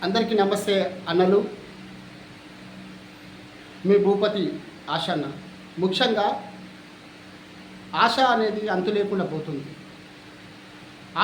అందరికీ నమస్తే అన్నలు. మీ భూపతి ఆశన్న. ముఖ్యంగా ఆశ అనేది అంతు లేకుండా పోతుంది.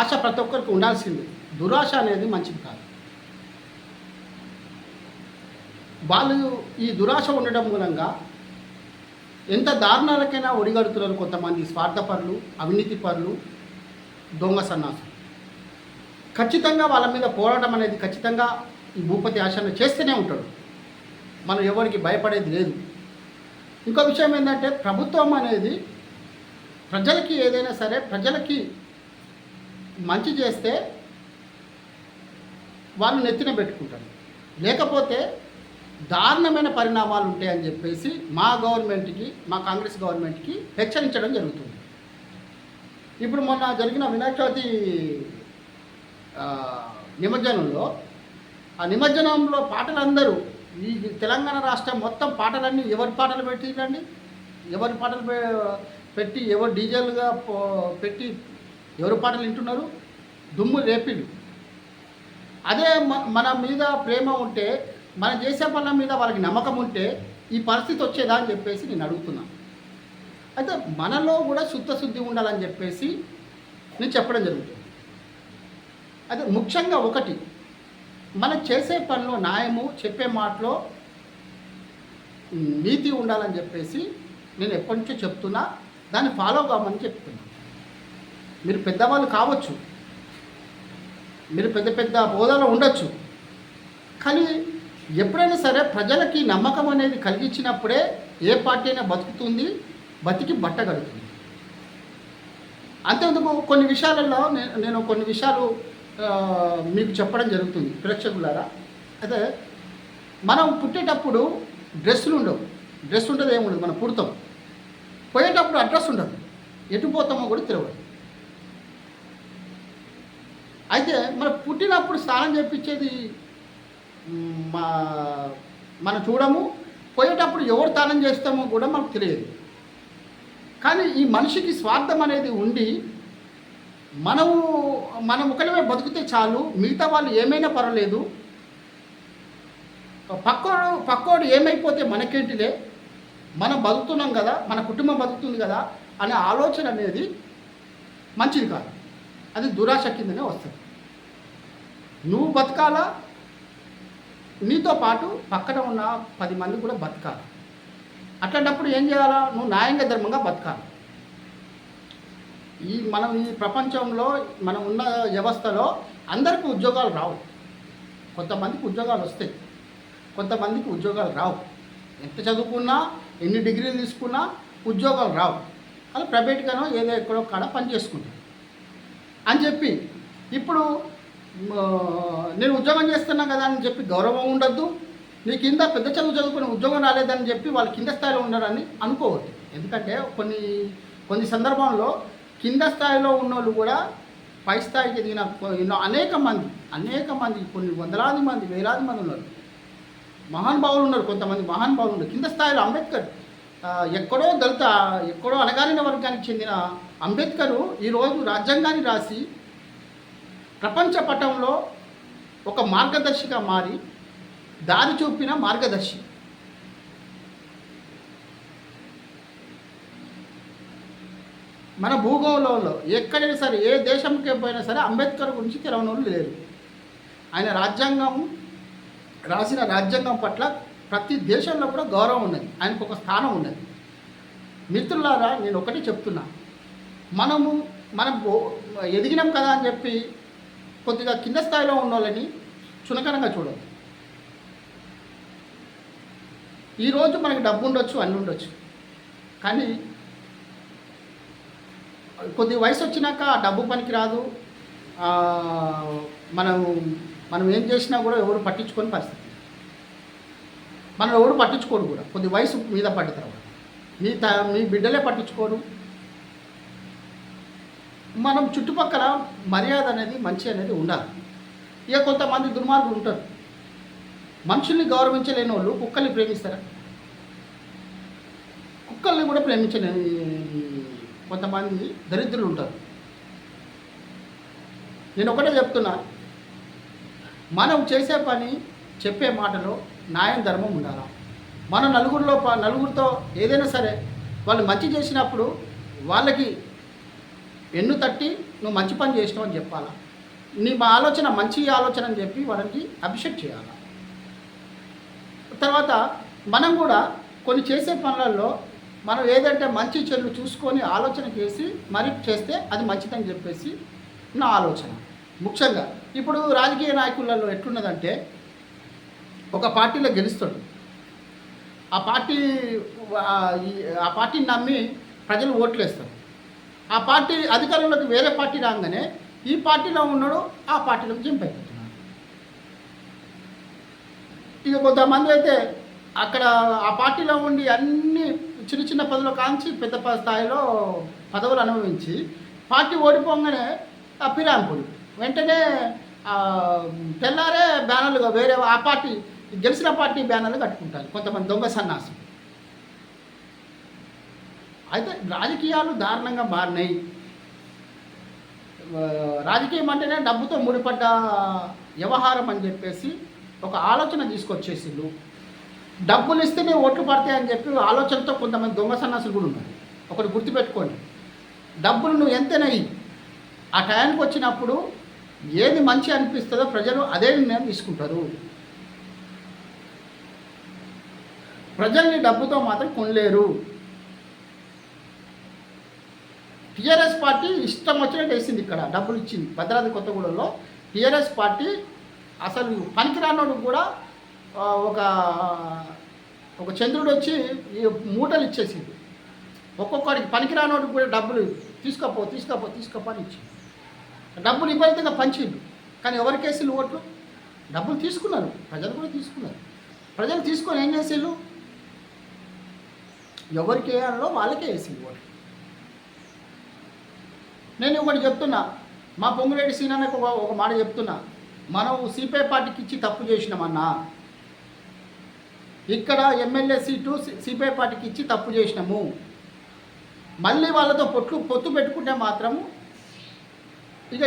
ఆశ ప్రతి ఒక్కరికి ఉండాల్సింది. దురాశ అనేది మంచిది కాదు. వాళ్ళు ఈ దురాశ ఉండడం మూలంగా ఎంత దారుణాలకైనా ఒడిగడుతున్నారు కొంతమంది స్వార్థపరులు, అవినీతి పరులు, దొంగ సన్నాసులు. ఖచ్చితంగా వాళ్ళ మీద పోరాటం అనేది ఖచ్చితంగా ఈ భూపతి ఆశన్న చేస్తూనే ఉంటాడు. మనం ఎవరికి భయపడేది లేదు. ఇంకో విషయం ఏంటంటే, ప్రభుత్వం అనేది ప్రజలకి ఏదైనా సరే ప్రజలకి మంచి చేస్తే వాళ్ళు నెత్తిన పెట్టుకుంటారు, లేకపోతే దారుణమైన పరిణామాలు ఉంటాయని చెప్పేసి మా గవర్నమెంట్కి, మా కాంగ్రెస్ గవర్నమెంట్కి హెచ్చరించడం జరుగుతుంది. ఇప్పుడు మొన్న జరిగిన వినాయక చవితి నిమజ్జనంలో, ఆ నిమజ్జనంలో పాటలందరూ ఈ తెలంగాణ రాష్ట్రం మొత్తం పాటలన్నీ ఎవరి పాటలు పెట్టిరండి, ఎవరి పాటలు పెట్టి ఎవరు డీజేలుగా పెట్టి ఎవరి పాటలు వింటున్నారు, దుమ్ము రేపిళ్ళు. అదే మన మీద ప్రేమ ఉంటే, మనం చేసే పనుల మీద వాళ్ళకి నమ్మకం ఉంటే ఈ పరిస్థితి వచ్చేదా అని చెప్పేసి నేను అడుగుతున్నా. అయితే మనలో కూడా శుద్ధశుద్ధి ఉండాలని చెప్పేసి నేను చెప్పడం జరుగుతుంది. అయితే ముఖ్యంగా ఒకటి, మనం చేసే పనిలో న్యాయము, చెప్పే మాటలో నీతి ఉండాలని చెప్పేసి నేను ఎప్పటి నుంచో చెప్తున్నా. దాన్ని ఫాలో కావమని చెప్తున్నా. మీరు పెద్దవాళ్ళు కావచ్చు, మీరు పెద్ద పెద్ద హోదాలో ఉండొచ్చు, కానీ ఎప్పుడైనా సరే ప్రజలకి నమ్మకం అనేది కలిగించినప్పుడే ఏ పార్టీ అయినా బతుకుతుంది, బతికి బట్టగలుగుతుంది. అంతేందుకు కొన్ని విషయాలలో నేను కొన్ని విషయాలు మీకు చెప్పడం జరుగుతుంది ప్రేక్షకులారా. అయితే మనం పుట్టేటప్పుడు డ్రెస్సులు ఉండవు, డ్రెస్ ఉంటుంది ఏముండదు, మనం పుడతాం. పోయేటప్పుడు అడ్రస్ ఉండదు, ఎటు పోతామో కూడా తెలియదు. అయితే మనం పుట్టినప్పుడు స్నానం చేయించేది మనం చూడము, పోయేటప్పుడు ఎవరు స్నానం చేస్తామో కూడా మనకు తెలియదు. కానీ ఈ మనిషికి స్వార్థం అనేది ఉండి మనం ఒకరిమే బతికితే చాలు, మిగతా వాళ్ళు ఏమైనా పర్వాలేదు, పక్కోడు ఏమైపోతే మనకేంటిలే, మనం బతుకుతున్నాం కదా, మన కుటుంబం బతుకుతుంది కదా అనే ఆలోచన అనేది మంచిది కాదు. అది దురాశ కిందనే వస్తుంది. నువ్వు బతకాలా, నీతో పాటు పక్కన ఉన్న 10 మంది కూడా బతకాలి. అట్లాంటప్పుడు ఏం చేయాలా, నువ్వు న్యాయంగా ధర్మంగా బతకాలి. మనం ఈ ప్రపంచంలో మనం ఉన్న వ్యవస్థలో అందరికీ ఉద్యోగాలు రావు. కొంతమందికి ఉద్యోగాలు వస్తాయి, కొంతమందికి ఉద్యోగాలు రావు. ఎంత చదువుకున్నా, ఎన్ని డిగ్రీలు తీసుకున్నా ఉద్యోగాలు రావు. అది ప్రైవేట్గానో ఏదో ఎక్కడో కాడ పని చేసుకుంటారు అని చెప్పి, ఇప్పుడు నేను ఉద్యోగం చేస్తున్నా కదా అని చెప్పి గౌరవం ఉండద్దు. నీ కింద పెద్ద చదువుకుని ఉద్యోగం రాలేదని చెప్పి వాళ్ళు కింద స్థాయిలో ఉన్నారని అనుకోవద్దు. ఎందుకంటే కొన్ని సందర్భంలో కింద స్థాయిలో ఉన్నోళ్ళు కూడా పై స్థాయికి ఎదిగిన అనేక మంది కొన్ని వందలాది మంది, వేలాది మంది ఉన్నారు. మహానుభావులు ఉన్నారు, కొంతమంది మహానుభావులు ఉన్నారు కింద స్థాయిలో. అంబేద్కర్ ఎక్కడో అణగారిన వర్గానికి చెందిన అంబేద్కరు ఈరోజు రాజ్యాంగాన్ని రాసి ప్రపంచ పటంలో ఒక మార్గదర్శిగా మారి దారి చూపిన మార్గదర్శి. మన భూగోళంలో ఎక్కడైనా సరే, ఏ దేశంకి పోయినా సరే అంబేద్కర్ గురించి తెలియని వాళ్ళు లేరు. ఆయన రాసిన రాజ్యాంగం పట్ల ప్రతి దేశంలో కూడా గౌరవం ఉన్నది, ఆయనకు ఒక స్థానం ఉన్నది. మిత్రులారా, నేను ఒకటి చెప్తున్నా, మనం ఎదిగినాం కదా అని చెప్పి కొద్దిగా కింద స్థాయిలో ఉన్న వాళ్ళని చులకనంగా చూడదు. ఈరోజు మనకి డబ్బు ఉండొచ్చు, అన్నీ ఉండొచ్చు, కానీ కొద్ది వయసు వచ్చినాక ఆ డబ్బు పనికి రాదు. మనం ఏం చేసినా కూడా ఎవరు పట్టించుకొని పరిస్థితి, మనం ఎవరు పట్టించుకోరు కూడా. కొద్ది వయసు మీద పడ్డ తర్వాత మీ బిడ్డలే పట్టించుకోరు. మనం చుట్టుపక్కల మర్యాద అనేది, మంచి అనేది ఉండాలి. ఇక కొంతమంది దుర్మార్గులు ఉంటారు, మనుషుల్ని గౌరవించలేని వాళ్ళు కుక్కల్ని ప్రేమిస్తారా? కుక్కల్ని కూడా ప్రేమించలేని కొంతమంది దరిద్రులు ఉంటారు. నేను ఒకటే చెప్తున్నా, మనం చేసే పని చెప్పే మాటలో న్యాయం ధర్మం ఉండాలి. మనం నలుగురితో ఏదైనా సరే వాళ్ళు మంచి చేసినప్పుడు వాళ్ళకి ఎన్ను తట్టి నువ్వు మంచి పని చేసినావు అని చెప్పాలా. మా ఆలోచన మంచి ఆలోచన అని చెప్పి వాళ్ళకి అభిషేక్ చేయాలి. తర్వాత మనం కూడా కొన్ని చేసే పనులలో మనం ఏదంటే మంచి చెడు చూసుకొని ఆలోచన చేసి మరి చేస్తే అది మంచిదని చెప్పేసి నా ఆలోచన. ముఖ్యంగా ఇప్పుడు రాజకీయ నాయకులలో ఎట్లున్నదంటే ఒక పార్టీలో గెలుస్తాడు, ఆ పార్టీని నమ్మి ప్రజలు ఓట్లేస్తారు. ఆ పార్టీ అధికారంలోకి వేరే పార్టీ రాగానే ఈ పార్టీలో ఉన్నాడు ఆ పార్టీలోకి జంప్ అయిపోతున్నాడు. ఇక కొంతమంది అయితే అక్కడ ఆ పార్టీలో ఉండి అన్ని చిన్న చిన్న పదవులు కాంచి పెద్ద స్థాయిలో పదవులు అనుభవించి పార్టీ ఓడిపోగానే ఆ ఫిరాయింపులు వెంటనే తెల్లారే బ్యానర్లుగా వేరే ఆ పార్టీ గెలిచిన పార్టీ బ్యానర్లు కట్టుకుంటారు కొంతమంది దొంగ సన్నాసి. అయితే రాజకీయాలు దారుణంగా మారినాయి. రాజకీయం అంటేనే డబ్బుతో ముడిపడ్డ వ్యవహారం అని చెప్పేసి ఒక ఆలోచన తీసుకొచ్చేసిండు. డబ్బులు ఇస్తేనే ఓట్లు పడతాయని చెప్పి ఆలోచనతో కొంతమంది దొంగ సన్నాసులు కూడా ఉన్నారు. ఒకటి గుర్తుపెట్టుకోండి, డబ్బులు నువ్వు ఎంతైనా ఆ టైంకి వచ్చినప్పుడు ఏది మంచి అనిపిస్తుందో ప్రజలు అదే నిర్ణయం తీసుకుంటారు. ప్రజల్ని డబ్బుతో మాత్రం కొనలేరు. టీఆర్ఎస్ పార్టీ ఇష్టం వచ్చినట్టు వేసింది, ఇక్కడ డబ్బులు ఇచ్చింది. భద్రాద్రి కొత్తగూడెంలో టీఆర్ఎస్ పార్టీ అసలు పనికిరానోడు కూడా ఒక చంద్రుడు వచ్చి ఈ మూటలు ఇచ్చేసింది. ఒక్కొక్కడికి పనికిరానోడు కూడా డబ్బులు తీసుకోపో అని ఇచ్చింది. డబ్బులు విపరీతంగా పంచిండు. కానీ ఎవరికి వేసిళ్ళు ఓట్లు? డబ్బులు తీసుకున్నారు, ప్రజలు కూడా తీసుకున్నారు. ప్రజలు తీసుకొని ఏం చేసిళ్ళు? ఎవరికి వేయాలో వాళ్ళకే వేసిండు ఓట్లు. నేను ఒకటి చెప్తున్నా, మా పొంగులేటి సీనానికి ఒక మాట చెప్తున్నా, మనం సిపిఐ పార్టీకి ఇచ్చి తప్పు చేసినామన్నా, ఇక్కడ ఎమ్మెల్యే సీటు సిపిఐ పార్టీకి ఇచ్చి తప్పు చేసినాము, మళ్ళీ వాళ్ళతో పొత్తు పెట్టుకుంటే మాత్రము ఇక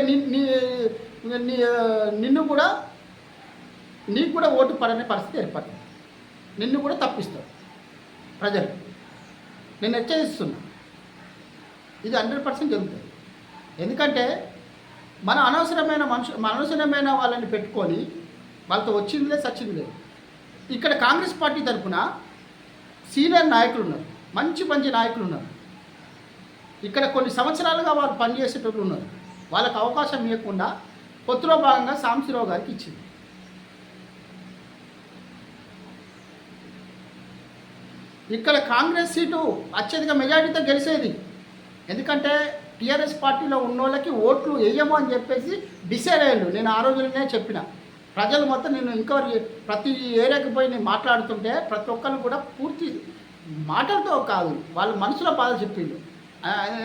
నీకు కూడా ఓటు పడనే పరిస్థితి ఏర్పడుతుంది. నిన్ను కూడా తప్పిస్తారు ప్రజలు. నేను హెచ్చరిస్తున్నా, ఇది 100% జరుగుతుంది. ఎందుకంటే మన అనవసరమైన వాళ్ళని పెట్టుకొని వాళ్ళతో వచ్చిందిలే సచ్చింది లేదు. ఇక్కడ కాంగ్రెస్ పార్టీ తరఫున సీనియర్ నాయకులు ఉన్నారు, మంచి నాయకులు ఉన్నారు. ఇక్కడ కొన్ని సంవత్సరాలుగా వాళ్ళు పనిచేసేటోళ్ళు ఉన్నారు. వాళ్ళకి అవకాశం ఇవ్వకుండా పొత్తులో భాగంగా సాంబశివరావు గారికి ఇచ్చింది. ఇక్కడ కాంగ్రెస్ సీటు అత్యధిక మెజారిటీతో గెలిచేది. ఎందుకంటే టీఆర్ఎస్ పార్టీలో ఉన్న వాళ్ళకి ఓట్లు వేయము అని చెప్పేసి డిసైడ్ అయ్యారు. నేను ఆ రోజులనే చెప్పిన, ప్రజలు మొత్తం నేను ఇంకవరి ప్రతి ఏరియాకి పోయి నేను మాట్లాడుతుంటే ప్రతి ఒక్కరు కూడా పూర్తి మాటలతో కాదు, వాళ్ళ మనసులో బాధ చెప్పిండు.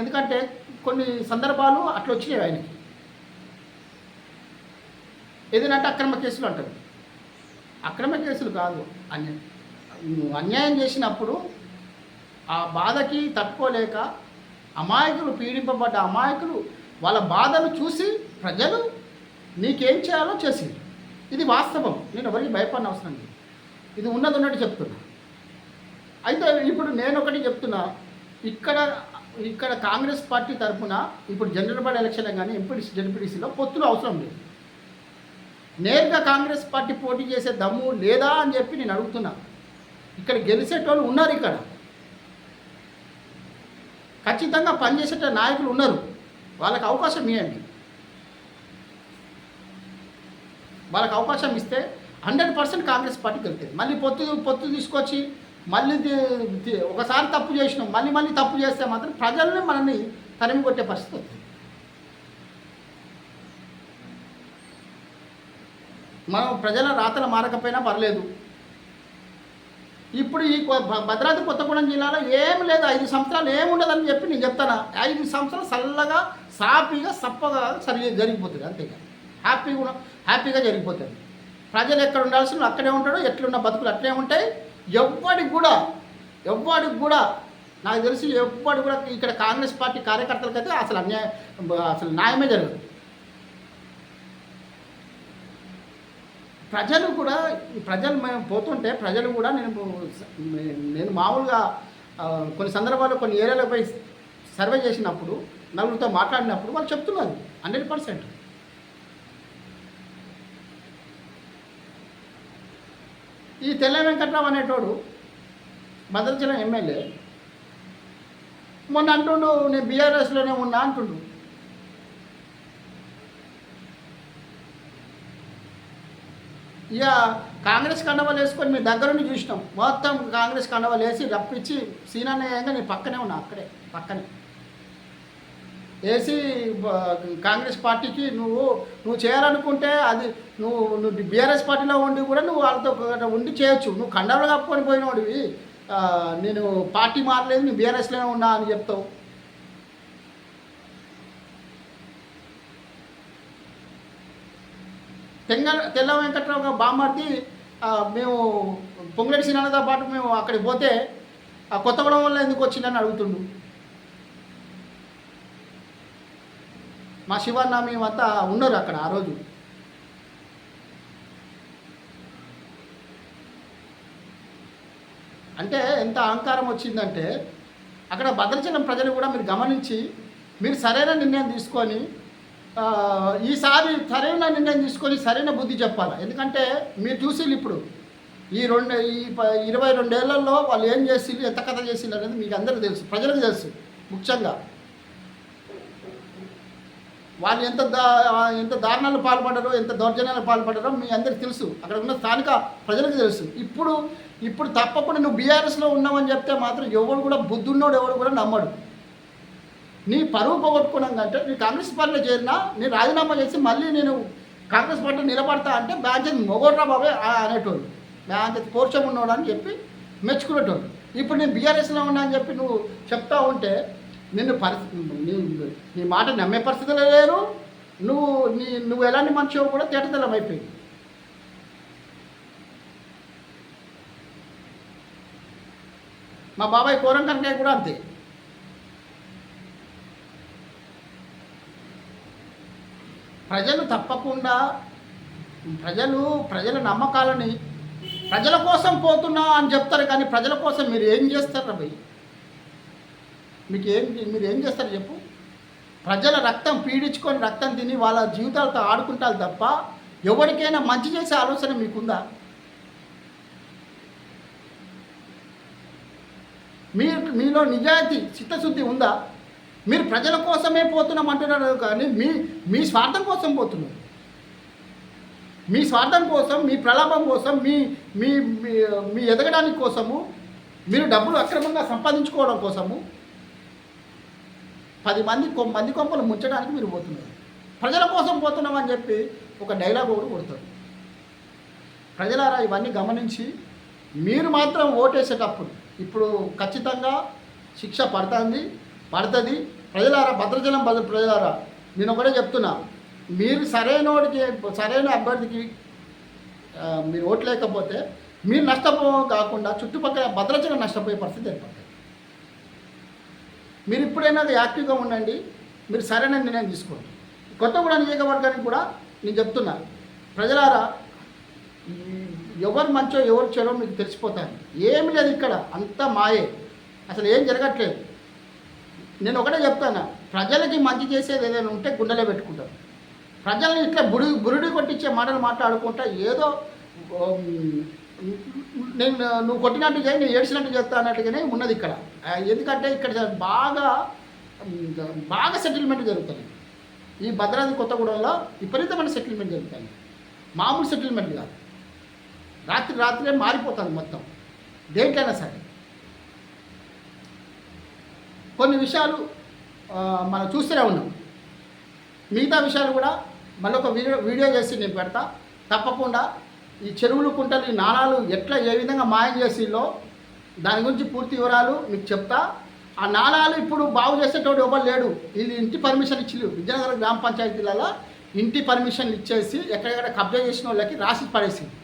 ఎందుకంటే కొన్ని సందర్భాలు అట్లా వచ్చినాయి ఆయనకి. ఏదంటే అక్రమ కేసులు అంటారు. అక్రమ కేసులు కాదు, అన్యాయం చేసినప్పుడు ఆ బాధకి తట్టుకోలేక అమాయకులు, పీడింపబడ్డ అమాయకులు వాళ్ళ బాధలు చూసి ప్రజలు నీకేం చేయాలో చేసింది. ఇది వాస్తవం, నేను ఎవరికి భయపడిన అవసరం లేదు. ఇది ఉన్నట్టు చెప్తున్నా. అయితే ఇప్పుడు నేను ఒకటి చెప్తున్నా, ఇక్కడ కాంగ్రెస్ పార్టీ తరఫున ఇప్పుడు జనరల్ బాడీ ఎలక్షన్లో కానీ ఎంపీడీసీ జెడ్పీటీసీలో పొత్తులు అవసరం లేదు. నేరుగా కాంగ్రెస్ పార్టీ పోటీ చేసే దమ్ము లేదా అని చెప్పి నేను అడుగుతున్నా. ఇక్కడ గెలిచేటోళ్ళు ఉన్నారు, ఇక్కడ ఖచ్చితంగా పనిచేసే నాయకులు ఉన్నారు. వాళ్ళకి అవకాశం ఇవ్వండి. వాళ్ళకి అవకాశం ఇస్తే 100% కాంగ్రెస్ పార్టీకి వెళ్తుంది. మళ్ళీ పొత్తు తీసుకొచ్చి మళ్ళీ ఒకసారి తప్పు చేసినాం, మళ్ళీ తప్పు చేస్తే మాత్రం ప్రజల్ని మనల్ని తరిమి కొట్టే పరిస్థితి వస్తుంది. మనం ప్రజల రాతలు మారకపోయినా పర్లేదు. ఇప్పుడు ఈ భద్రాద్రి కొత్తగూడెం జిల్లాలో ఏమి లేదు, 5 సంవత్సరాలు ఏముండదని చెప్పి నేను చెప్తాను. 5 సంవత్సరాలు చల్లగా సాఫీగా సప్పగా జరిగిపోతుంది. అంతేగా హ్యాపీగా జరిగిపోతుంది. ప్రజలు ఎక్కడ ఉండాల్సిన అక్కడే ఉంటాడు, ఎట్లున్న బతుకులు అట్లే ఉంటాయి. ఎవ్వడికి కూడా నాకు తెలిసి ఎవ్వడు కూడా ఇక్కడ కాంగ్రెస్ పార్టీ కార్యకర్తలకైతే అసలు న్యాయమే జరగదు. ప్రజలు కూడా ప్రజలు మేము పోతుంటే ప్రజలు కూడా నేను మామూలుగా కొన్ని సందర్భాల్లో కొన్ని ఏరియాలపై సర్వే చేసినప్పుడు నలుగురితో మాట్లాడినప్పుడు వాళ్ళు చెప్తున్నారు 100%. ఈ తెల్ల వెంకట్రావు అనేటోడు భద్రాచలం ఎమ్మెల్యే మొన్న అంటుండు నేను బీఆర్ఎస్లోనే ఉన్నా అంటుండు. ఇక కాంగ్రెస్ కండవాలు వేసుకొని మీ దగ్గర నుండి చూసినాం, మొత్తం కాంగ్రెస్ కండవాలు వేసి రప్పించి సీనాన్నయ్యంగా నేను పక్కనే ఉన్నా, అక్కడే పక్కనే వేసి కాంగ్రెస్ పార్టీకి నువ్వు చేయాలనుకుంటే అది నువ్వు బీఆర్ఎస్ పార్టీలో ఉండి కూడా నువ్వు వాళ్ళతో ఉండి చేయొచ్చు, నువ్వు కండవలు కప్పుకొని పోయినోడివి, నేను పార్టీ మారలేదు నేను బీఆర్ఎస్లోనే ఉన్నా అని చెప్తావు. తెల్ల వెంకట్రావు బామ్మర్ది మేము పొంగులేటి సినాలతో పాటు మేము అక్కడికి పోతే ఆ కొత్తగూడెం వల్ల ఎందుకు వచ్చిందని అడుగుతుండు. మా శివన్న మేమంతా ఉన్నారు అక్కడ ఆ రోజు. అంటే ఎంత అహంకారం వచ్చిందంటే అక్కడ భద్రాచలం ప్రజలు కూడా మీరు గమనించి మీరు సరైన నిర్ణయం తీసుకొని ఈసారి సరైన నిర్ణయం తీసుకొని సరైన బుద్ధి చెప్పాలి. ఎందుకంటే మీరు చూసి ఇప్పుడు ఈ 22 ఏళ్లలో వాళ్ళు ఏం చేసిళ్ళు, ఎంత కథ చేసిళ్ళు అనేది మీకు అందరికీ తెలుసు, ప్రజలకు తెలుసు. ముఖ్యంగా వాళ్ళు ఎంత దారుణాలు పాల్పడ్డారో, ఎంత దౌర్జన్యాలు పాల్పడ్డారో మీ అందరికీ తెలుసు, అక్కడ ఉన్న స్థానిక ప్రజలకు తెలుసు. ఇప్పుడు తప్పకుండా నువ్వు బీఆర్ఎస్లో ఉన్నావని చెప్తే మాత్రం ఎవడు కూడా బుద్ధున్నోడు ఎవడు కూడా నమ్మడు. నీ పరువు పోగొట్టుకున్నాం కంటే నీ కాంగ్రెస్ పార్టీలో చేరినా నేను రాజీనామా చేసి మళ్ళీ నేను కాంగ్రెస్ పార్టీలో నిలబడతా అంటే బ్యాంచెత్ మొగోడ్రా బాబాయ్ అనేటోడు, బ్యాంచెత్ పోర్చం ఉన్నాడు అని చెప్పి మెచ్చుకునేటోడు. ఇప్పుడు నేను బీఆర్ఎస్లో ఉన్నా అని చెప్పి నువ్వు చెప్తా ఉంటే నిన్ను నీ మాట నమ్మే పరిస్థితులు లేరు. నువ్వు ఎలాంటి మనిషివో కూడా తేటతెల్లం అయిపోయింది. మా బాబాయ్ కోరం కనకాయ కూడా అంతే. ప్రజలు తప్పకుండా ప్రజల నమ్మకాలని ప్రజల కోసం పోతున్నా అని చెప్తారు, కానీ ప్రజల కోసం మీరు ఏం చేస్తారు భయ్? మీరు ఏం చేస్తారు చెప్పు? ప్రజల రక్తం పీడించుకొని రక్తం తిని వాళ్ళ జీవితాలతో ఆడుకుంటారు తప్ప ఎవరికైనా మంచి చేసే ఆలోచన మీకుందా? మీలో నిజాయితీ చిత్తశుద్ధి ఉందా? మీరు ప్రజల కోసమే పోతున్నాం అంటున్నారు, కానీ మీ స్వార్థం కోసం పోతున్నారు. మీ స్వార్థం కోసం, మీ ప్రలాభం కోసం, మీ ఎదగడానికి కోసము, మీరు డబ్బులు అక్రమంగా సంపాదించుకోవడం కోసము 10 మంది కొంపలు ముంచడానికి మీరు పోతున్నారు. ప్రజల కోసం పోతున్నామని చెప్పి ఒక డైలాగ్ కూడా కొడతారు. ప్రజలారా ఇవన్నీ గమనించి మీరు మాత్రం ఓటేసేటప్పుడు ఇప్పుడు ఖచ్చితంగా శిక్ష పడుతుంది. ప్రజలారా, భద్రాచలం ప్రజలారా, నేను ఒకటే చెప్తున్నా, మీరు సరైన అభ్యర్థికి మీరు ఓట్లేకపోతే మీరు కాకుండా చుట్టుపక్కల భద్రాచలం నష్టపోయే పరిస్థితి ఏర్పడుతుంది. మీరు ఇప్పుడైనా యాక్టివ్గా ఉండండి, మీరు సరైన నిర్ణయం తీసుకోండి. కొత్తగూడెం నియోజకవర్గానికి కూడా నేను చెప్తున్నా, ప్రజలారా, ఎవరు మంచో ఎవరు చెడో మీకు తెలిసిపోతాను. ఏమి లేదు ఇక్కడ, అంతా మాయే, అసలు ఏం జరగట్లేదు. నేను ఒకటే చెప్తాను, ప్రజలకి మంచి చేసేది ఏదైనా ఉంటే గుండెలో పెట్టుకుంటారు. ప్రజల్ని ఇట్లా బురుడి కొట్టించే మాటలు మాట్లాడుకుంటా ఏదో నువ్వు కొట్టినట్టు చేయి, నేను ఏడ్చినట్టు చెప్తా అన్నట్టుగానే ఉన్నది ఇక్కడ. ఎందుకంటే ఇక్కడ బాగా సెటిల్మెంట్ జరుగుతుంది. ఈ భద్రాద్రి కొత్తగూడెంలో విపరీతమైన సెటిల్మెంట్ జరుగుతుంది. మామూలు సెటిల్మెంట్ కాదు, రాత్రే మారిపోతుంది మొత్తం. దేంట్లైనా సరే కొన్ని విషయాలు మనం చూస్తూనే ఉన్నాం. మిగతా విషయాలు కూడా మళ్ళీ ఒక వీడియో చేసి నేను పెడతా. తప్పకుండా ఈ చెరువులు, కుంటలు, ఈ నాళాలు ఏ విధంగా మాయం చేసిల్లో దాని గురించి పూర్తి వివరాలు మీకు చెప్తా. ఆ నాళాలు ఇప్పుడు బాగు చేసేటోడు ఎవరు లేడు. వీళ్ళు ఇంటి పర్మిషన్ ఇచ్చి విజయనగరం గ్రామ పంచాయతీలలో ఇంటి పర్మిషన్లు ఇచ్చేసి ఎక్కడెక్కడ కబ్జా చేసిన వాళ్ళకి రాసి పడేసింది.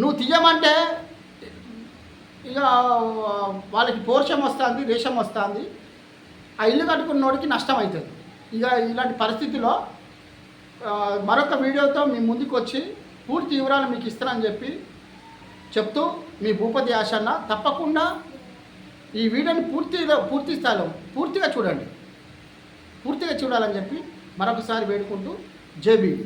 నువ్వు తీయమంటే ఇక వాళ్ళకి పోర్షం వస్తుంది, రేషం వస్తుంది, ఆ ఇల్లు కట్టుకున్నోడికి నష్టం అవుతుంది. ఇక ఇలాంటి పరిస్థితిలో మరొక వీడియోతో మీ ముందుకు వచ్చి పూర్తి వివరాలు మీకు ఇస్తానని చెప్పి చెప్తూ మీ భూపతి ఆశన్న తప్పకుండా ఈ వీడియోని పూర్తి స్థాయిలో పూర్తిగా చూడాలని చెప్పి మరొకసారి వేడుకుంటూ జై భీమ్.